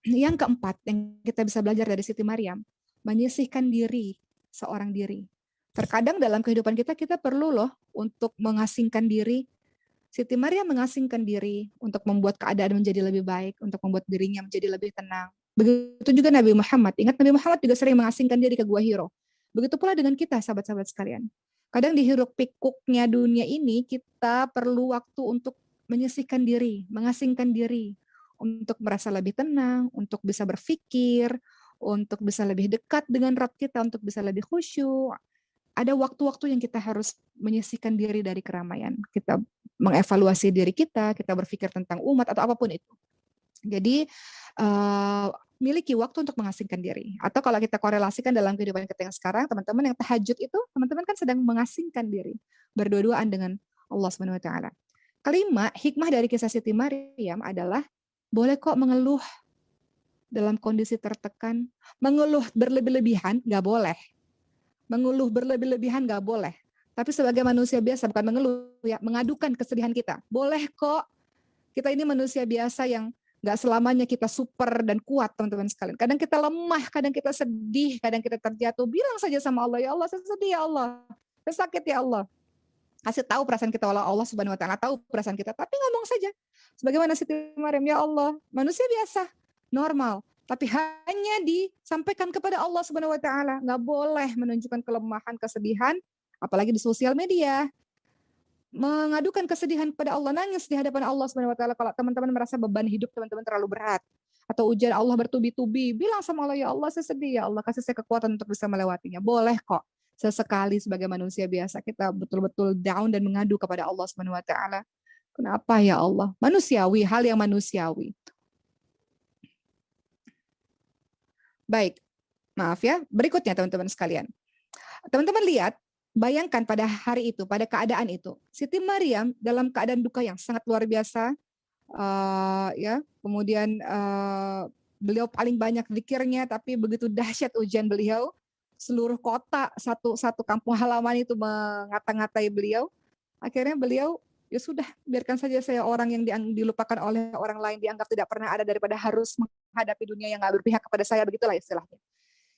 yang keempat yang kita bisa belajar dari Siti Maryam, menyisihkan diri, seorang diri. Terkadang dalam kehidupan kita perlu loh untuk mengasingkan diri. Siti Maryam mengasingkan diri untuk membuat keadaan menjadi lebih baik, untuk membuat dirinya menjadi lebih tenang. Begitu juga Nabi Muhammad. Ingat Nabi Muhammad juga sering mengasingkan diri ke Gua Hiro. Begitu pula dengan kita, sahabat-sahabat sekalian. Kadang di hiruk pikuknya dunia ini, kita perlu waktu untuk menyisihkan diri, mengasingkan diri, untuk merasa lebih tenang, untuk bisa berpikir, untuk bisa lebih dekat dengan Rabb kita, untuk bisa lebih khusyuk. Ada waktu-waktu yang kita harus menyisihkan diri dari keramaian. Kita mengevaluasi diri kita berpikir tentang umat atau apapun itu. Jadi miliki waktu untuk mengasingkan diri. Atau kalau kita korelasikan dalam kehidupan kita yang sekarang, teman-teman yang tahajud itu, teman-teman kan sedang mengasingkan diri, berdua-duaan dengan Allah Subhanahu wa taala. Kelima, hikmah dari kisah Siti Maryam adalah boleh kok mengeluh dalam kondisi tertekan. Mengeluh berlebih-lebihan nggak boleh. Mengeluh berlebih-lebihan nggak boleh. Tapi sebagai manusia biasa, bukan mengeluh ya, mengadukan kesedihan kita. Boleh kok. Kita ini manusia biasa yang nggak selamanya kita super dan kuat, teman-teman sekalian. Kadang kita lemah, kadang kita sedih, kadang kita terjatuh. Bilang saja sama Allah, ya Allah, saya sedih ya Allah. Saya sakit ya Allah. Kasih tahu perasaan kita, Allah Subhanahu wa taala tahu perasaan kita, tapi ngomong saja. Sebagaimana Siti Maryam, ya Allah, manusia biasa, normal. Tapi hanya disampaikan kepada Allah Subhanahu wa taala, nggak boleh menunjukkan kelemahan, kesedihan, apalagi di sosial media. Mengadukan kesedihan kepada Allah, nangis di hadapan Allah Subhanahu wa taala kalau teman-teman merasa beban hidup teman-teman terlalu berat atau ujian Allah bertubi-tubi, bilang sama Allah, ya Allah saya sedih, ya Allah kasih saya kekuatan untuk bisa melewatinya. Boleh kok. Sesekali sebagai manusia biasa kita betul-betul down dan mengadu kepada Allah Subhanahu wa taala. Kenapa ya Allah? Manusiawi, hal yang manusiawi. Baik, maaf ya. Berikutnya teman-teman sekalian. Teman-teman lihat, bayangkan pada hari itu, pada keadaan itu, Siti Maryam dalam keadaan duka yang sangat luar biasa, ya. Kemudian beliau paling banyak zikirnya, tapi begitu dahsyat ujian beliau, seluruh kota satu kampung halaman itu mengata-ngatai beliau. Akhirnya beliau, ya sudah, biarkan saja saya orang yang dilupakan oleh orang lain, dianggap tidak pernah ada, daripada harus menghadapi dunia yang nggak berpihak kepada saya, begitulah istilahnya.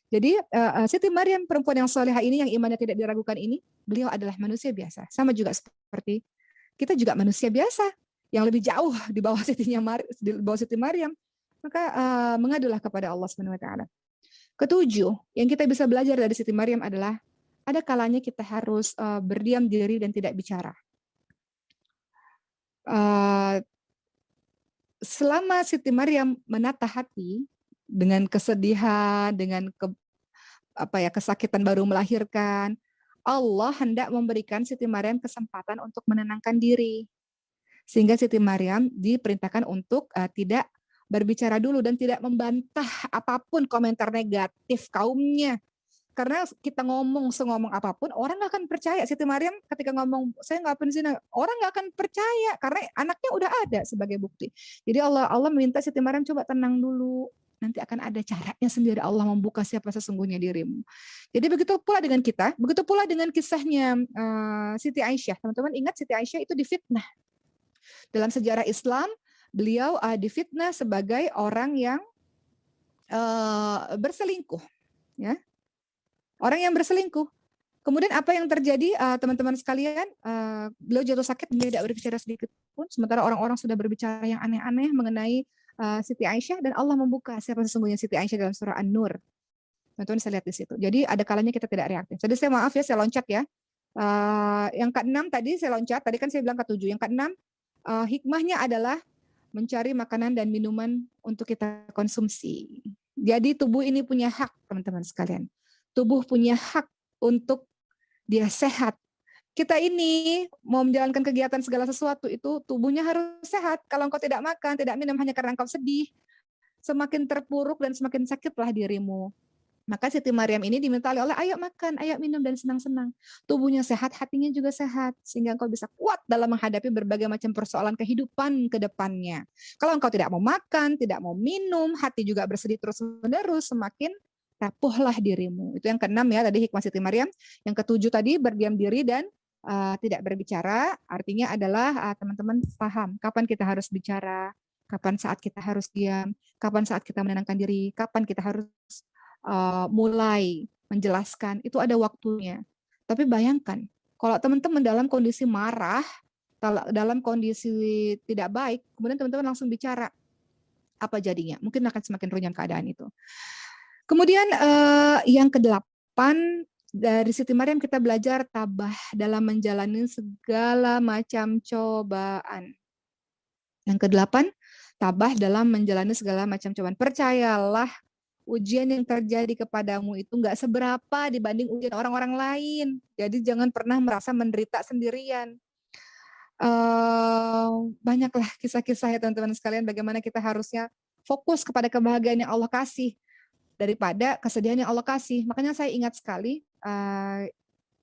Jadi Siti Maryam, perempuan yang solehah ini, yang imannya tidak diragukan ini, beliau adalah manusia biasa. Sama juga seperti kita juga manusia biasa, yang lebih jauh di bawah Siti Maryam. Maka mengadulah kepada Allah Subhanahu wa taala. Ketujuh, yang kita bisa belajar dari Siti Maryam adalah ada kalanya kita harus berdiam diri dan tidak bicara. Selama Siti Maryam menata hati dengan kesedihan, dengan kesakitan baru melahirkan, Allah hendak memberikan Siti Maryam kesempatan untuk menenangkan diri. Sehingga Siti Maryam diperintahkan untuk tidak berbicara dulu dan tidak membantah apapun komentar negatif kaumnya. Karena kita ngomong apapun, orang nggak akan percaya. Siti Maryam ketika ngomong, saya nggak berzina, orang nggak akan percaya karena anaknya udah ada sebagai bukti. Jadi Allah meminta Siti Maryam, coba tenang dulu. Nanti akan ada caranya sendiri Allah membuka siapa sesungguhnya dirimu. Jadi begitu pula dengan kita, begitu pula dengan kisahnya Siti Aisyah. Teman-teman ingat Siti Aisyah itu difitnah. Dalam sejarah Islam, beliau difitnah sebagai orang yang berselingkuh. Ya. Orang yang berselingkuh. Kemudian apa yang terjadi, teman-teman sekalian, beliau jatuh sakit dan tidak berbicara sedikit pun, sementara orang-orang sudah berbicara yang aneh-aneh mengenai Siti Aisyah, dan Allah membuka siapa sesungguhnya Siti Aisyah dalam surah An-Nur. Teman-teman bisa lihat di situ. Jadi ada kalanya kita tidak reaktif. Jadi saya maaf ya, saya loncat ya. Yang keenam tadi saya loncat, tadi kan saya bilang ketujuh. Yang keenam, hikmahnya adalah mencari makanan dan minuman untuk kita konsumsi. Jadi tubuh ini punya hak, teman-teman sekalian. Tubuh punya hak untuk dia sehat. Kita ini mau menjalankan kegiatan segala sesuatu itu tubuhnya harus sehat. Kalau engkau tidak makan, tidak minum hanya karena engkau sedih, semakin terpuruk dan semakin sakitlah dirimu. Maka Siti Maryam ini diminta oleh Allah, ayo makan, ayo minum dan senang-senang. Tubuhnya sehat, hatinya juga sehat. Sehingga engkau bisa kuat dalam menghadapi berbagai macam persoalan kehidupan ke depannya. Kalau engkau tidak mau makan, tidak mau minum, hati juga bersedih terus-menerus, semakin rapuhlah dirimu. Itu yang keenam ya, tadi hikmah Siti Maryam. Yang ketujuh tadi berdiam diri dan tidak berbicara. Artinya adalah teman-teman paham kapan kita harus bicara, kapan saat kita harus diam, kapan saat kita menenangkan diri, kapan kita harus mulai menjelaskan, itu ada waktunya. Tapi bayangkan, kalau teman-teman dalam kondisi marah, dalam kondisi tidak baik, kemudian teman-teman langsung bicara, apa jadinya? Mungkin akan semakin runyam keadaan itu. Kemudian yang kedelapan, dari Siti Maryam kita belajar tabah dalam menjalani segala macam cobaan. Yang kedelapan, tabah dalam menjalani segala macam cobaan. Percayalah, ujian yang terjadi kepadamu itu nggak seberapa dibanding ujian orang-orang lain. Jadi jangan pernah merasa menderita sendirian. Banyaklah kisah-kisah ya teman-teman sekalian, bagaimana kita harusnya fokus kepada kebahagiaan yang Allah kasih daripada kesedihan yang Allah kasih. Makanya saya ingat sekali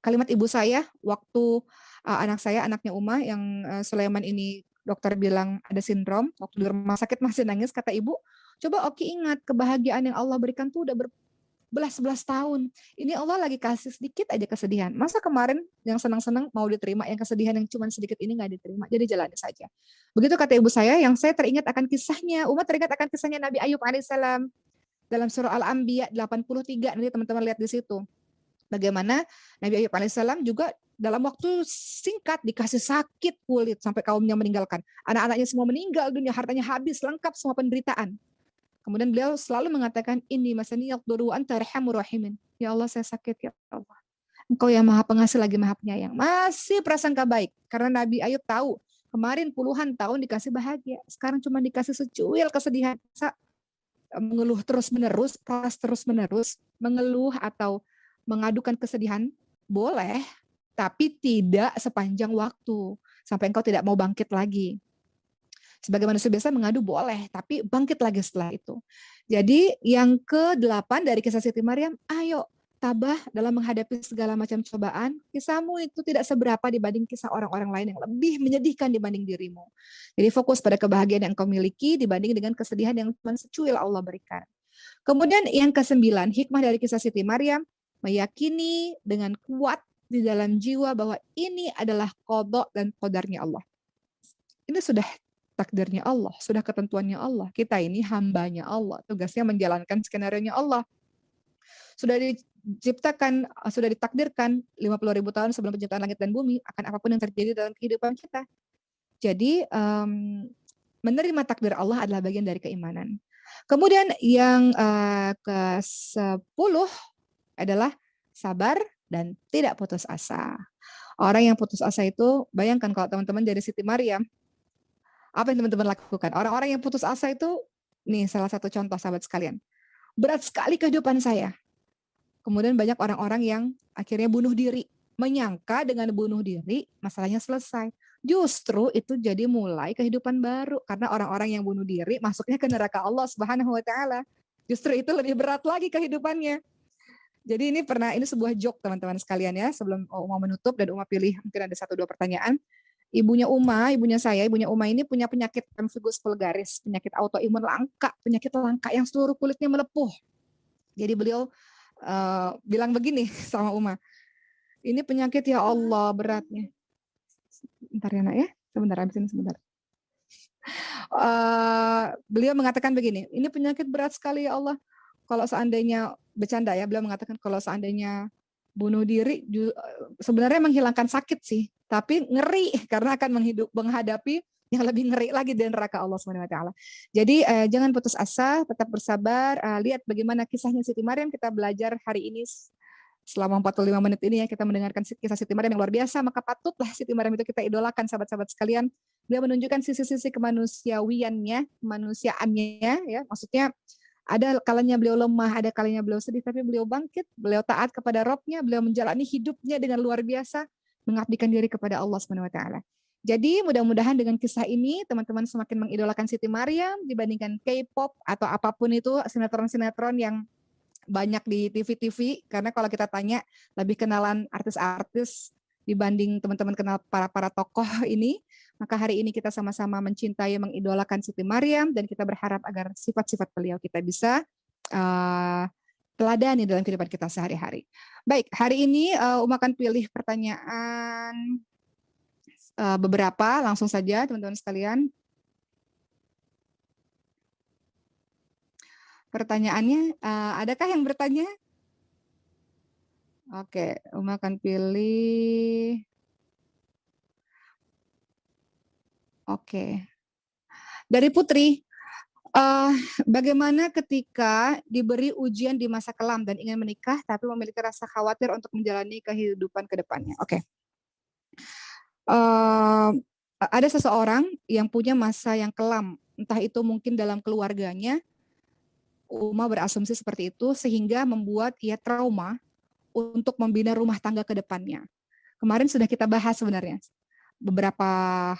kalimat ibu saya waktu anak saya, anaknya Uma yang Sulaiman ini dokter bilang ada sindrom, waktu di rumah sakit masih nangis, kata ibu, coba Oki ingat kebahagiaan yang Allah berikan tuh udah berbelas-belas tahun. Ini Allah lagi kasih sedikit aja kesedihan. Masa kemarin yang senang-senang mau diterima, yang kesedihan yang cuma sedikit ini nggak diterima. Jadi jalani saja. Begitu kata ibu saya, yang saya teringat akan kisahnya, Uma teringat akan kisahnya Nabi Ayub alaihissalam dalam surah Al-Anbiya 83. Nanti teman-teman lihat di situ. Bagaimana Nabi Ayub alaihissalam juga dalam waktu singkat dikasih sakit kulit sampai kaumnya meninggalkan. Anak-anaknya semua meninggal dunia, hartanya habis, lengkap semua penderitaan. Kemudian beliau selalu mengatakan, ini masani yaqduru anta arhamur rahimin. Ya Allah, saya sakit ya Allah. Engkau yang maha pengasih lagi maha penyayang. Masih prasangka baik. Karena Nabi Ayub tahu, kemarin puluhan tahun dikasih bahagia. Sekarang cuma dikasih secuil kesedihan. Mengeluh terus-menerus, keras terus-menerus, mengeluh atau mengadukan kesedihan, boleh, tapi tidak sepanjang waktu. Sampai engkau tidak mau bangkit lagi. Sebagai manusia biasa mengadu boleh, tapi bangkit lagi setelah itu. Jadi yang ke-8 dari kisah Siti Maryam, ayo tabah dalam menghadapi segala macam cobaan. Kisahmu itu tidak seberapa dibanding kisah orang-orang lain yang lebih menyedihkan dibanding dirimu. Jadi fokus pada kebahagiaan yang kau miliki dibanding dengan kesedihan yang cuma secuil Allah berikan. Kemudian yang ke-9, hikmah dari kisah Siti Maryam, meyakini dengan kuat di dalam jiwa bahwa ini adalah qada dan qadarnya Allah. Ini sudah takdirnya Allah, sudah ketentuannya Allah. Kita ini hambanya Allah, tugasnya menjalankan skenario-nya Allah. Sudah diciptakan, sudah ditakdirkan 50.000 tahun sebelum penciptaan langit dan bumi akan apapun yang terjadi dalam kehidupan kita. Jadi menerima takdir Allah adalah bagian dari keimanan. Kemudian yang ke-10 adalah sabar dan tidak putus asa. Orang yang putus asa itu, bayangkan kalau teman-teman dari Siti Maryam, apa yang teman-teman lakukan? Orang-orang yang putus asa itu, nih salah satu contoh sahabat sekalian. Berat sekali kehidupan saya. Kemudian banyak orang-orang yang akhirnya bunuh diri. Menyangka dengan bunuh diri, masalahnya selesai. Justru itu jadi mulai kehidupan baru. Karena orang-orang yang bunuh diri masuknya ke neraka Allah Subhanahu wa Ta'ala. Justru itu lebih berat lagi kehidupannya. Jadi ini sebuah joke teman-teman sekalian ya. Sebelum Uma menutup dan Uma pilih mungkin ada 1-2 pertanyaan. Ibunya Uma ini punya penyakit pemphigus vulgaris, penyakit autoimun langka, penyakit langka yang seluruh kulitnya melepuh. Jadi beliau bilang begini sama Uma, ini penyakit ya Allah beratnya. Bentar ya nak ya, sebentar habis ini sebentar. Beliau mengatakan begini, ini penyakit berat sekali ya Allah. Kalau seandainya, bercanda ya, beliau mengatakan kalau seandainya bunuh diri sebenarnya menghilangkan sakit sih, tapi ngeri karena akan menghadapi yang lebih ngeri lagi dari neraka Allah SWT. Jadi jangan putus asa, tetap bersabar. Lihat bagaimana kisahnya Siti Maryam, kita belajar hari ini selama 45 menit ini ya kita mendengarkan kisah Siti Maryam yang luar biasa, maka patutlah Siti Maryam itu kita idolakan sahabat-sahabat sekalian. Dia menunjukkan sisi-sisi kemanusiawiannya, kemanusiaannya ya. Maksudnya ada kalanya beliau lemah, ada kalanya beliau sedih, tapi beliau bangkit, beliau taat kepada Robnya, beliau menjalani hidupnya dengan luar biasa, mengabdikan diri kepada Allah Subhanahu wa taala. Jadi mudah-mudahan dengan kisah ini teman-teman semakin mengidolakan Siti Maryam dibandingkan K-pop atau apapun itu sinetron-sinetron yang banyak di TV-TV, karena kalau kita tanya lebih kenalan artis-artis dibanding teman-teman kenal para tokoh ini, maka hari ini kita sama-sama mencintai, mengidolakan Siti Maryam, dan kita berharap agar sifat-sifat beliau kita bisa teladani dalam kehidupan kita sehari-hari. Baik, hari ini Uma akan pilih pertanyaan beberapa, langsung saja teman-teman sekalian. Pertanyaannya, adakah yang bertanya? Oke, Uma akan pilih. Oke. Dari Putri, bagaimana ketika diberi ujian di masa kelam dan ingin menikah, tapi memiliki rasa khawatir untuk menjalani kehidupan ke depannya? Oke. Ada seseorang yang punya masa yang kelam, entah itu mungkin dalam keluarganya, Uma berasumsi seperti itu, sehingga membuat ia trauma untuk membina rumah tangga ke depannya. Kemarin sudah kita bahas sebenarnya. Beberapa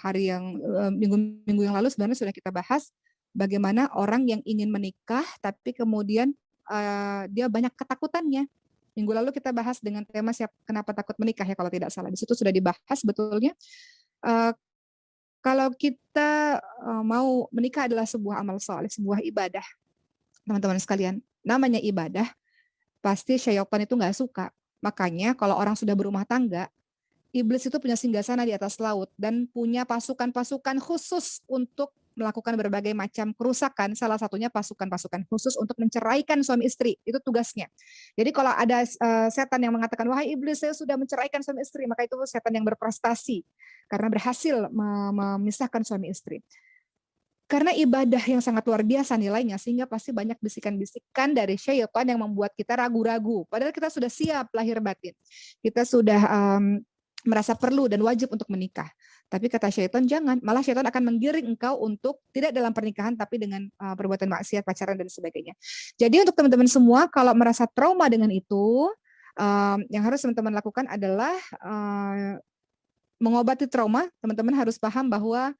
hari yang minggu-minggu yang lalu sebenarnya sudah kita bahas bagaimana orang yang ingin menikah tapi kemudian dia banyak ketakutannya. Minggu lalu kita bahas dengan tema kenapa takut menikah ya kalau tidak salah. Di situ sudah dibahas betulnya. Kalau kita mau menikah adalah sebuah amal saleh, sebuah ibadah. Teman-teman sekalian, namanya ibadah pasti syaitan itu nggak suka. Makanya kalau orang sudah berumah tangga, iblis itu punya singgasana di atas laut dan punya pasukan-pasukan khusus untuk melakukan berbagai macam kerusakan. Salah satunya pasukan-pasukan khusus untuk menceraikan suami istri. Itu tugasnya. Jadi kalau ada setan yang mengatakan, wahai iblis, saya sudah menceraikan suami istri, maka itu setan yang berprestasi karena berhasil memisahkan suami istri. Karena ibadah yang sangat luar biasa nilainya, sehingga pasti banyak bisikan-bisikan dari syaitan yang membuat kita ragu-ragu. Padahal kita sudah siap lahir batin. Kita sudah merasa perlu dan wajib untuk menikah. Tapi kata syaitan jangan, malah syaitan akan menggiring engkau untuk tidak dalam pernikahan tapi dengan perbuatan maksiat, pacaran dan sebagainya. Jadi untuk teman-teman semua kalau merasa trauma dengan itu, yang harus teman-teman lakukan adalah mengobati trauma. Teman-teman harus paham bahwa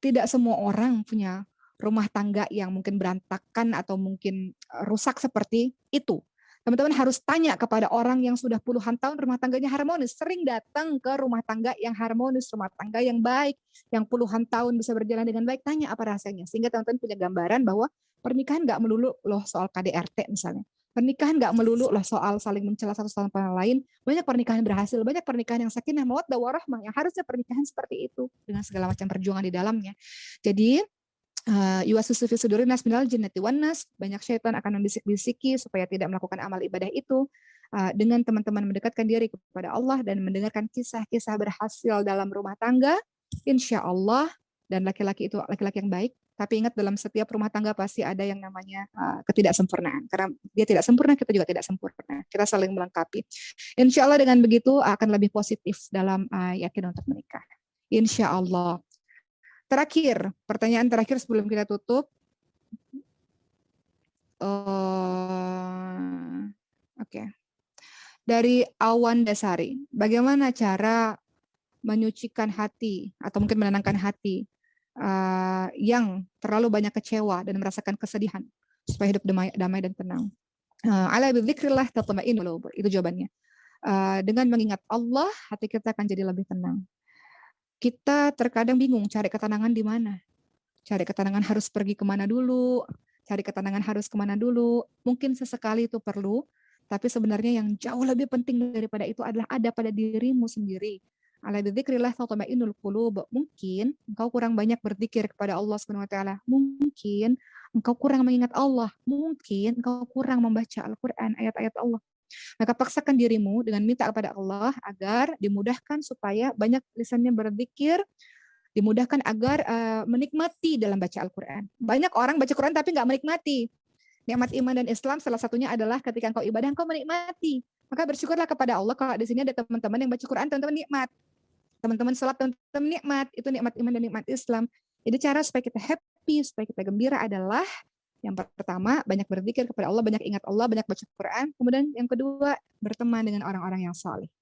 tidak semua orang punya rumah tangga yang mungkin berantakan atau mungkin rusak seperti itu. Teman-teman harus tanya kepada orang yang sudah puluhan tahun rumah tangganya harmonis. Sering datang ke rumah tangga yang harmonis, rumah tangga yang baik, yang puluhan tahun bisa berjalan dengan baik. Tanya apa rasanya. Sehingga teman-teman punya gambaran bahwa pernikahan nggak melulu loh soal KDRT misalnya. Pernikahan nggak melulu loh soal saling mencela satu sama lain. Banyak pernikahan berhasil, banyak pernikahan yang sakinah, mawaddah warahmah, yang harusnya pernikahan seperti itu dengan segala macam perjuangan di dalamnya. Jadi yuwaswisu fi sudurin nas minal jinnati wan nas, banyak syaitan akan membisik-bisiki supaya tidak melakukan amal ibadah itu. Dengan teman-teman mendekatkan diri kepada Allah dan mendengarkan kisah-kisah berhasil dalam rumah tangga, insya Allah, dan laki-laki itu laki-laki yang baik. Tapi ingat, dalam setiap rumah tangga pasti ada yang namanya ketidaksempurnaan. Karena dia tidak sempurna, kita juga tidak sempurna. Kita saling melengkapi. Insya Allah dengan begitu akan lebih positif dalam yakin untuk menikah. Insya Allah. Terakhir, pertanyaan terakhir sebelum kita tutup. Oke. Dari Awan Dasari, bagaimana cara menyucikan hati atau mungkin menenangkan hati yang terlalu banyak kecewa dan merasakan kesedihan supaya hidup damai dan tenang? Ala bidzikrillah tatma'innul qulub. Itu jawabannya. Dengan mengingat Allah, hati kita akan jadi lebih tenang. Kita terkadang bingung cari ketenangan di mana. Cari ketenangan harus pergi kemana dulu, cari ketenangan harus kemana dulu. Mungkin sesekali itu perlu, tapi sebenarnya yang jauh lebih penting daripada itu adalah ada pada dirimu sendiri. Ala bidzikrillah tatma'innul qulub. Mungkin engkau kurang banyak berzikir kepada Allah Subhanahu wa taala. Mungkin engkau kurang mengingat Allah. Mungkin engkau kurang membaca Al-Qur'an, ayat-ayat Allah. Maka paksakan dirimu dengan minta kepada Allah agar dimudahkan supaya banyak lisannya berzikir, dimudahkan agar menikmati dalam baca Al-Qur'an. Banyak orang baca Quran tapi nggak menikmati. Nikmat iman dan Islam salah satunya adalah ketika engkau ibadah engkau menikmati. Maka bersyukurlah kepada Allah kalau di sini ada teman-teman yang baca Quran, teman-teman nikmat. Teman-teman salat, teman-teman nikmat. Itu nikmat iman dan nikmat Islam. Jadi cara supaya kita happy, supaya kita gembira adalah yang pertama, banyak berzikir kepada Allah, banyak ingat Allah, banyak baca Quran. Kemudian yang kedua, berteman dengan orang-orang yang saleh.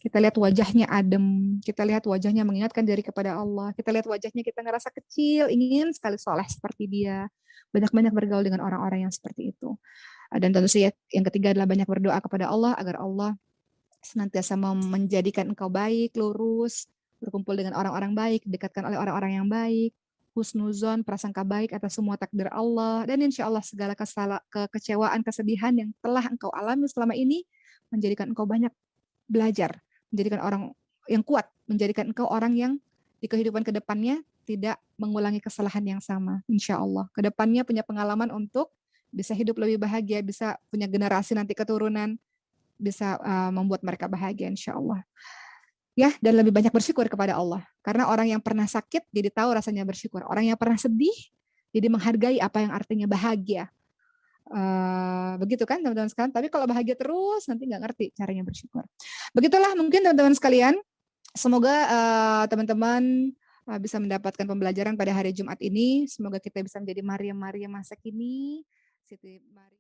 Kita lihat wajahnya adem, kita lihat wajahnya mengingatkan diri kepada Allah, kita lihat wajahnya kita ngerasa kecil, ingin sekali soleh seperti dia. Banyak-banyak bergaul dengan orang-orang yang seperti itu. Dan tentu saja yang ketiga adalah banyak berdoa kepada Allah agar Allah senantiasa menjadikan engkau baik, lurus, berkumpul dengan orang-orang baik, didekatkan oleh orang-orang yang baik, husnuzon, prasangka baik atas semua takdir Allah, dan insya Allah segala kekecewaan, kesedihan yang telah engkau alami selama ini menjadikan engkau banyak belajar, menjadikan orang yang kuat, menjadikan engkau orang yang di kehidupan kedepannya tidak mengulangi kesalahan yang sama, insya Allah. Kedepannya punya pengalaman untuk bisa hidup lebih bahagia, bisa punya generasi nanti keturunan, bisa membuat mereka bahagia insya Allah. Ya, dan lebih banyak bersyukur kepada Allah. Karena orang yang pernah sakit jadi tahu rasanya bersyukur. Orang yang pernah sedih jadi menghargai apa yang artinya bahagia. Begitu kan teman-teman sekalian. Tapi kalau bahagia terus nanti nggak ngerti caranya bersyukur. Begitulah mungkin teman-teman sekalian. Semoga teman-teman bisa mendapatkan pembelajaran pada hari Jumat ini. Semoga kita bisa menjadi Maria-Maria masa kini. Siti Maria.